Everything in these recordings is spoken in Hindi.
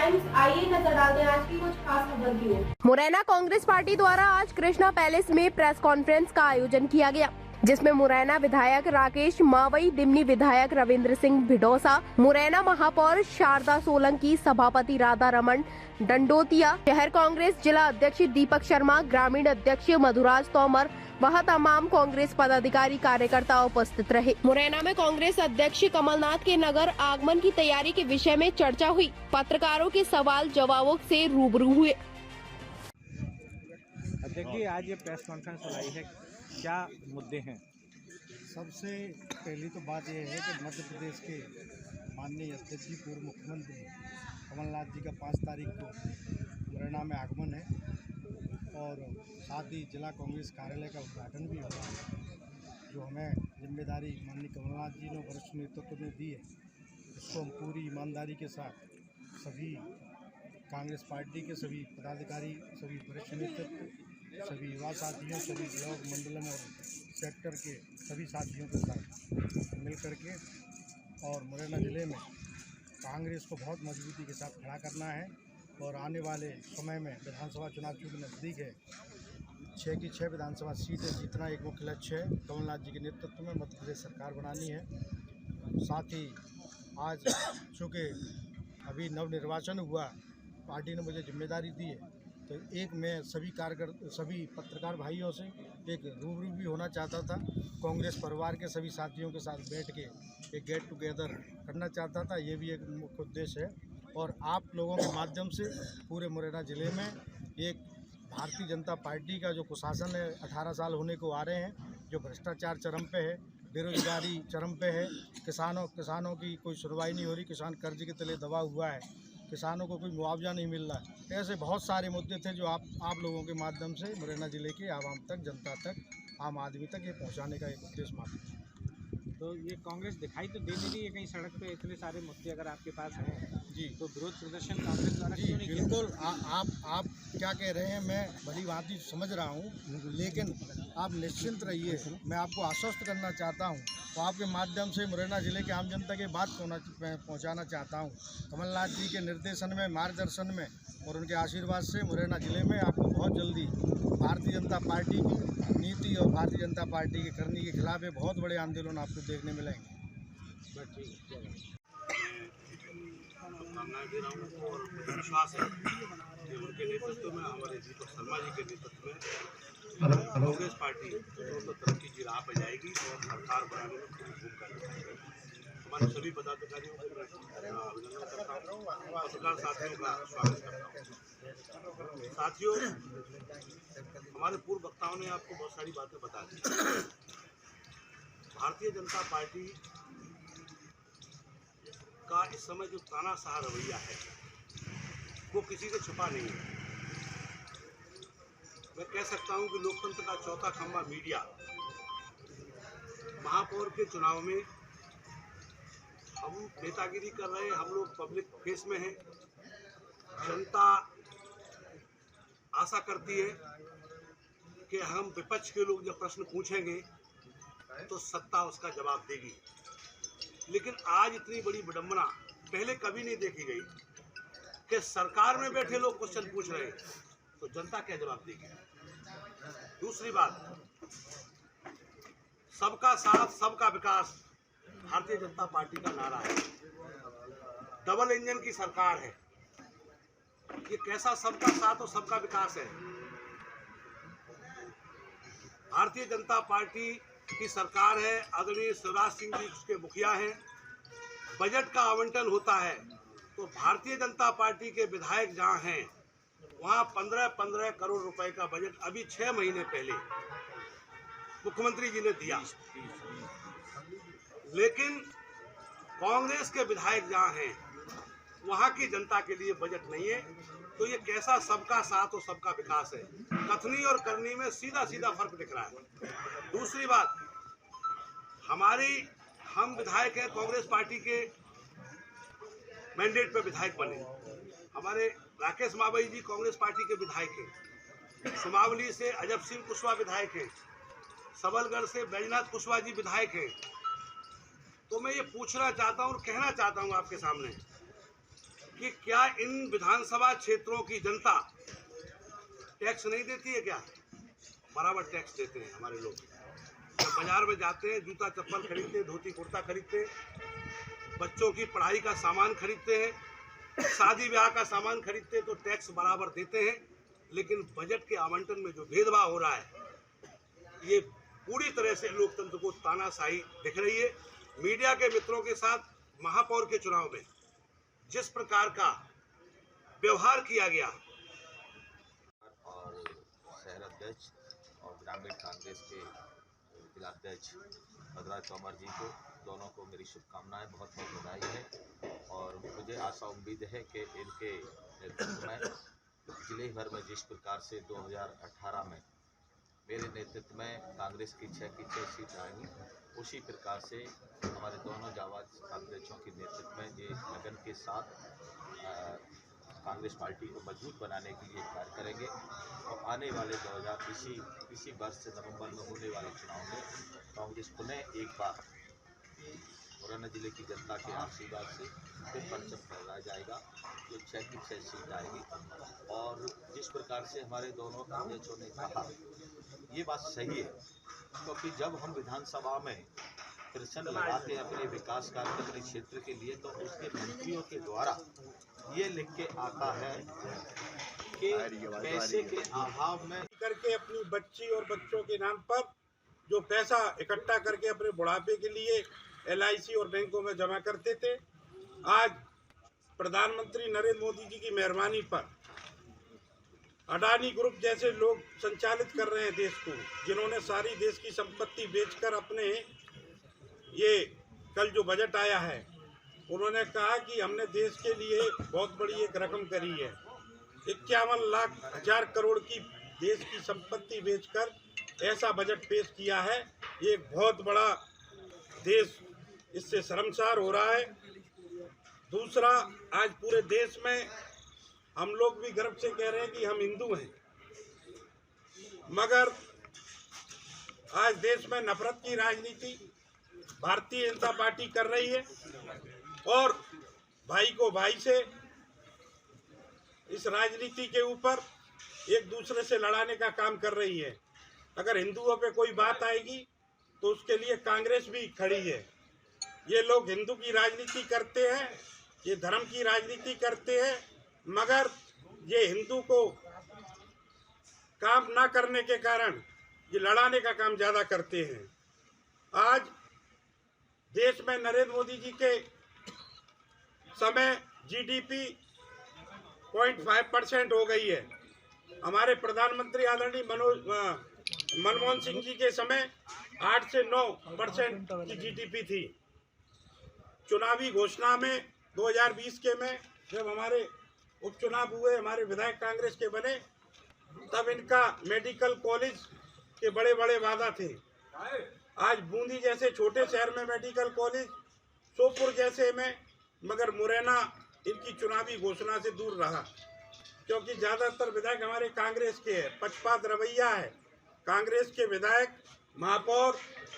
टाइम्स, आइए नजर डालते हैं आज की कुछ खास खबर की ओर। मुरैना कांग्रेस पार्टी द्वारा आज कृष्णा पैलेस में प्रेस कॉन्फ्रेंस का आयोजन किया गया, जिसमें मुरैना विधायक राकेश मावई, दिमनी विधायक रविंद्र सिंह भिडोसा, मुरैना महापौर शारदा सोलंकी, सभापति राधा रमन डंडोतिया, शहर कांग्रेस जिला अध्यक्ष दीपक शर्मा, ग्रामीण अध्यक्ष मधुराज तोमर वह तमाम कांग्रेस पदाधिकारी कार्यकर्ता उपस्थित रहे। मुरैना में कांग्रेस अध्यक्ष कमलनाथ के नगर आगमन की तैयारी के विषय में चर्चा हुई। पत्रकारों के सवाल जवाबों से रूबरू हुए। अध्यक्ष जी, आज ये प्रेस कॉन्फ्रेंस बुलाई है, क्या मुद्दे हैं? सबसे पहली तो बात यह है कि मध्य प्रदेश के माननीय अध्यक्ष जी, पूर्व मुख्यमंत्री कमलनाथ जी का 5 तारीख को मुरैना में आगमन है और साथ ही जिला कांग्रेस कार्यालय का उद्घाटन भी हुआ है। जो हमें जिम्मेदारी माननीय कमलनाथ जी ने वरिष्ठ नेतृत्व में दी है, उसको हम पूरी ईमानदारी के साथ सभी कांग्रेस पार्टी के सभी पदाधिकारी, सभी वरिष्ठ नेतृत्व, सभी युवा साथियों, सभी ब्लॉक मंडलम और सेक्टर के सभी साथियों के साथ मिल करके और मुरैना ज़िले में कांग्रेस को बहुत मजबूती के साथ खड़ा करना है। और आने वाले समय में विधानसभा चुनाव चूँकि नज़दीक है, 6 की 6 विधानसभा सीटें जीतना एक मुख्य लक्ष्य है। कमलनाथ जी के नेतृत्व में मध्य प्रदेश सरकार बनानी है। साथ ही आज चूँकि अभी नवनिर्वाचन हुआ, पार्टी ने मुझे जिम्मेदारी दी है, तो एक मैं सभी पत्रकार भाइयों से एक रूबरू भी होना चाहता था। कांग्रेस परिवार के सभी साथियों के साथ बैठ के एक गेट टुगेदर करना चाहता था। ये भी एक मुख्य उद्देश्य है। और आप लोगों के माध्यम से पूरे मुरैना ज़िले में एक भारतीय जनता पार्टी का जो कुशासन है, 18 साल होने को आ रहे हैं, जो भ्रष्टाचार चरम पे है, बेरोजगारी चरम पे है, किसानों की कोई सुनवाई नहीं हो रही, किसान कर्ज के तले दबा हुआ है, किसानों को कोई मुआवजा नहीं मिल रहा है। ऐसे बहुत सारे मुद्दे थे जो आप लोगों के माध्यम से मुरैना ज़िले के आवाम तक, जनता तक, आम आदमी तक ये पहुँचाने का एक उद्देश्य मात्र है। तो ये कांग्रेस दिखाई तो दे नहीं रही है कहीं सड़क पे, इतने सारे मुद्दे अगर आपके पास हैं जी, तो विरोध प्रदर्शन कांग्रेस द्वारा जी क्यों नहीं किया? बिल्कुल। आप क्या कह रहे हैं मैं भली भांति समझ रहा हूँ, लेकिन आप निश्चिंत रहिए। मैं आपको आश्वस्त करना चाहता हूँ, तो आपके माध्यम से मुरैना ज़िले के आम जनता की बात पहुँचाना चाहता हूँ। कमलनाथ जी के निर्देशन में, मार्गदर्शन में और उनके आशीर्वाद से मुरैना ज़िले में आपको बहुत जल्दी भारतीय जनता पार्टी की नीति और भारतीय जनता पार्टी की करनी के खिलाफ एक बहुत बड़े आंदोलन आपको देखने मिलेंगे। शुभकामनाएं दे रहा हूँ और मुझे विश्वास है कि उनके नेतृत्व में, हमारे दीपक शर्मा जी के नेतृत्व में कांग्रेस पार्टी तो तरक्की की राह पर जाएगी और सरकार बनाने में पूरी भूमिका निभाएगी। हमारे सभी पदाधिकारियों को मैं अभिनंदन करता हूँ, पत्रकार साथियों का स्वागत करता हूँ। साथियों, हमारे पूर्व वक्ताओं ने आपको बहुत सारी बातें बता दी। भारतीय जनता पार्टी का इस समय जो तानाशाह रवैया है वो किसी से छुपा नहीं है। मैं कह सकता हूं कि लोकतंत्र का चौथा खंभा मीडिया महापौर के चुनाव में हम नेतागिरी कर रहे हैं, हम लोग पब्लिक फेस में हैं। जनता आशा करती है कि हम विपक्ष के लोग जब प्रश्न पूछेंगे तो सत्ता उसका जवाब देगी। लेकिन आज इतनी बड़ी विडंबना पहले कभी नहीं देखी गई कि सरकार में बैठे लोग क्वेश्चन पूछ रहे हैं तो जनता क्या जवाब देगी। दूसरी बात, सबका साथ सबका विकास भारतीय जनता पार्टी का नारा है। डबल इंजन की सरकार है। ये कैसा सबका साथ और सबका विकास है? भारतीय जनता पार्टी की सरकार है, आदरणीय शिवराज सिंह जी उसके मुखिया हैं। बजट का आवंटन होता है तो भारतीय जनता पार्टी के विधायक जहां हैं वहां 15-15 करोड़ रुपए का बजट अभी 6 महीने पहले मुख्यमंत्री जी ने दिया। लेकिन कांग्रेस के विधायक जहां हैं वहां की जनता के लिए बजट नहीं है। तो ये कैसा सबका साथ और सबका विकास है? कथनी और करनी में सीधा सीधा फर्क दिख रहा है। दूसरी बात, हम विधायक हैं, कांग्रेस पार्टी के मैंडेट पे विधायक बने। हमारे राकेश मावई जी कांग्रेस पार्टी के विधायक हैं। सुमावली से अजब सिंह कुशवाहा विधायक हैं। सबलगढ़ से बैजनाथ कुशवाहा जी विधायक हैं। तो मैं ये पूछना चाहता हूँ और कहना चाहता हूँ आपके सामने कि क्या इन विधानसभा क्षेत्रों की जनता टैक्स नहीं देती है? क्या बराबर टैक्स देते हैं हमारे लोग। जब बाजार में जाते हैं, जूता चप्पल खरीदते, धोती कुर्ता खरीदते, बच्चों की पढ़ाई का सामान खरीदते हैं, शादी ब्याह का सामान खरीदते हैं, तो टैक्स बराबर देते हैं। लेकिन बजट के आवंटन में जो भेदभाव हो रहा है, ये पूरी तरह से लोकतंत्र को तानाशाही दिख रही है। मीडिया के मित्रों के साथ महापौर के चुनाव में जिस प्रकार का व्यवहार किया गया, और शहर अध्यक्ष और ग्रामीण कांग्रेस के जिलाध्यक्ष भद्रा तोमर जी को, दोनों को मेरी शुभकामनाएं, बहुत बहुत बधाई है। और मुझे आशा उम्मीद है कि इनके नेतृत्व में जिले भर में जिस प्रकार से 2018 में मेरे नेतृत्व में कांग्रेस की 6 सीट आएंगी, उसी प्रकार से हमारे दोनों जाबाज कांग्रेसियों के नेतृत्व में ये लगन के साथ कांग्रेस पार्टी को मजबूत बनाने के लिए कार्य करेंगे। और आने वाले 2000 इसी वर्ष नवंबर में होने वाले चुनाव में कांग्रेस पुनः एक बार मुरैना जिले की जनता के आशीर्वाद से फिर परचम फहराया जाएगा, जो 6 की 6 सीट आएगी। और जिस प्रकार से हमारे दोनों कांग्रेसियों ने कहा, ये बात सही है, क्योंकि जब हम विधानसभा में प्रश्न लगाते हैं अपने विकास कार्य अपने क्षेत्र के लिए, तो उसके मंत्रियों के द्वारा ये लिख के आता है कि पैसे के अभाव में करके अपनी बच्ची और बच्चों के नाम पर जो पैसा इकट्ठा करके अपने बुढ़ापे के लिए LIC और बैंकों में जमा करते थे, आज प्रधानमंत्री नरेंद्र मोदी जी की मेहरबानी पर अडानी ग्रुप जैसे लोग संचालित कर रहे हैं देश को, जिन्होंने सारी देश की संपत्ति बेचकर अपने, ये कल जो बजट आया है, उन्होंने कहा कि हमने देश के लिए बहुत बड़ी एक रकम करी है। 51,00,000 करोड़ की देश की संपत्ति बेचकर ऐसा बजट पेश किया है। ये एक बहुत बड़ा देश इससे शर्मसार हो रहा है। दूसरा, आज पूरे देश में हम लोग भी गर्व से कह रहे हैं कि हम हिंदू हैं, मगर आज देश में नफरत की राजनीति भारतीय जनता पार्टी कर रही है और भाई को भाई से इस राजनीति के ऊपर एक दूसरे से लड़ाने का काम कर रही है। अगर हिंदुओं पे कोई बात आएगी तो उसके लिए कांग्रेस भी खड़ी है। ये लोग हिंदू की राजनीति करते हैं, ये धर्म की राजनीति करते हैं, मगर ये हिंदू को काम ना करने के कारण ये लड़ाने का काम ज़्यादा करते हैं। आज देश में नरेंद्र मोदी जी के समय GDP 0.5% हो गई है। हमारे प्रधानमंत्री आदरणीय मनमोहन सिंह जी के समय 8 से 9% की GDP थी। चुनावी घोषणा में 2020 के में जब हमारे उपचुनाव हुए, हमारे विधायक कांग्रेस के बने, तब इनका मेडिकल कॉलेज के बड़े बड़े वादा थे। आज बूंदी जैसे छोटे शहर में मेडिकल कॉलेज, सोपुर जैसे में, मगर मुरैना इनकी चुनावी घोषणा से दूर रहा, क्योंकि ज़्यादातर विधायक हमारे कांग्रेस के हैं। पक्षपात रवैया है। कांग्रेस के विधायक, महापौर,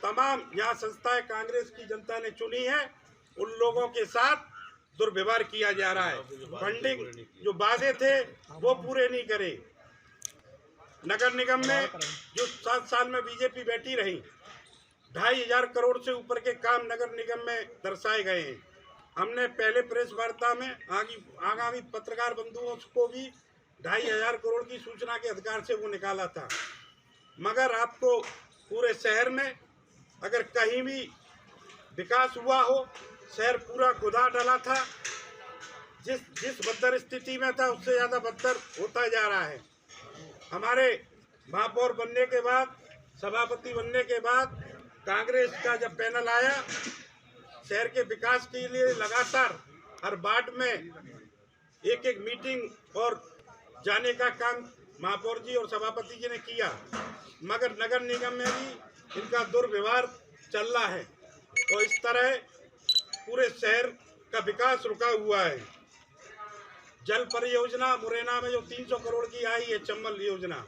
तमाम यहाँ संस्थाएं कांग्रेस की जनता ने चुनी है, उन लोगों के साथ दुर्व्यवहार किया जा रहा है। फंडिंग जो वादे थे वो पूरे नहीं करे। नगर निगम में जो 7 साल में बीजेपी बैठी रही, 2,500 करोड़ से ऊपर के काम नगर निगम में दर्शाए गए हैं। हमने पहले प्रेस वार्ता में आगामी पत्रकार बंधुओं को भी 2,500 करोड़ की सूचना के अधिकार से वो निकाला था, मगर आपको पूरे शहर में अगर कहीं भी विकास हुआ हो, शहर पूरा खुदा डला था। जिस बदतर स्थिति में था उससे ज़्यादा बदतर होता जा रहा है। हमारे महापौर बनने के बाद, सभापति बनने के बाद, कांग्रेस का जब पैनल आया, शहर के विकास के लिए लगातार हर वार्ड में एक मीटिंग और जाने का काम महापौर जी और सभापति जी ने किया, मगर नगर निगम में भी इनका दुर्व्यवहार चल रहा है और इस तरह पूरे शहर का विकास रुका हुआ है। जल परियोजना मुरैना में जो 300 करोड़ की आई है, चंबल योजना,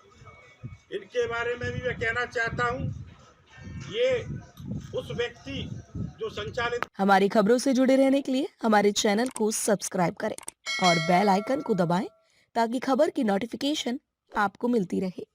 इनके बारे में भी मैं कहना चाहता हूँ, ये उस व्यक्ति जो संचालित हमारी खबरों से जुड़े रहने के लिए हमारे चैनल को सब्सक्राइब करें और बेल आइकन को दबाएं ताकि खबर की नोटिफिकेशन आपको मिलती रहे।